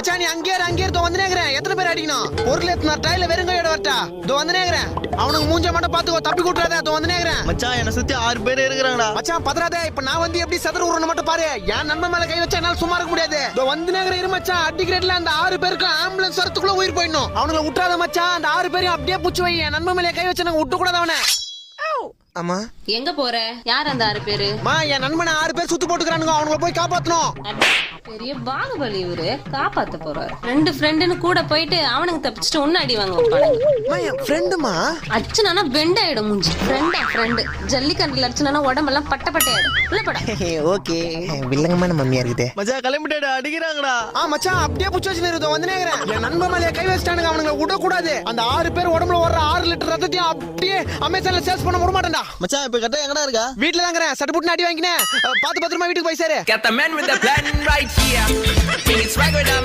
மச்சான் நீ அங்கே இரு வந்து நேக்குறேன். எத்தனை பேர் அடிக்கணும்? பொருள் எத்தனை டைல வெறும் கையோட வரட்டா? இதோ வந்து நேக்குறேன். அவனுக்கு மூஞ்ச மட்டும் பாத்துக்கோ, தப்பி கூட்டுறாத. இதோ வந்து நேக்குறேன். மச்சான் என்ன சுத்தி 6 பேர் இருக்கிறாங்கடா. மச்சான் பதறாதே. இப்ப நான் வந்து எப்படி சதுர ஊறணும் மட்டும் பாரு. என் நண்பன் மேல கை வச்சா என்னால சும்மா இருக்க முடியாது. இதோ வந்து நேக்குறேன் இரு மச்சான். அடிக்கிறேட்ல அந்த 6 பேருக்கு ஆம்புலன்ஸ் வரத்துக்குள்ள உயிர் போயிடணும். அவனுங்களை விட்டுறாத மச்சான். அந்த 6 பேரையும் அப்படியே புடிச்சு வை. என் நண்பன் மேல கை வச்சு நாங்க விட்டு கூடாது அவனை. அம்மா எங்க போற? யார் அந்த 6 பேரு? என் நண்பனை 6 பேர் சுத்து போட்டுக்கிறானுங்க. அவங்கள போய் காப்பாத்தணும். பெரிய பாகுபலி இவரு. காப்பாத்த போறாரு. 2 ஃப்ரெண்டுன்னு கூட போயிட்டு அவனுக்கு தப்பிச்சுட்டு ஒன்னு அடி வாங்க ஃப்ரெண்டுமா? அர்ச்சனா பெண்ட் ஆயிடும் மூஞ்சி. ஃப்ரெண்டு ஜல்லிக்கண்டில் அர்ச்சனா உடம்பெல்லாம் பட்ட பட்டையாயிடும். உள்ள போடா. ஓகே வில்லங்கமான மம்மியா இருக்குது. மச்சான் கிளம்பிட்டா அடிக்கிறாங்கடா. மச்சான் அப்படியே புடிச்சு வச்சு வந்து நேக்குறேன். என் நண்பன் மேல கை வச்சிட்டானுங்க. அவனுங்களை விடக்கூடாது. அந்த 6 பேர் உடம்புல வர்ற 6 லிட்டர் ரத்தத்தையும் அப்படியே அமேசான்ல சேல்ஸ் பண்ண விட மாட்டேன்டா. மச்சான் இப்ப கரெக்டா எங்கடா இருக்கா? வீட்டுல தாங்கறேன். சட்டு புட்டு அடி வாங்கினேன். பாத்து பத்திரமா வீட்டுக்கு போய் சேரு. Got the man with the plan right here. It's right down.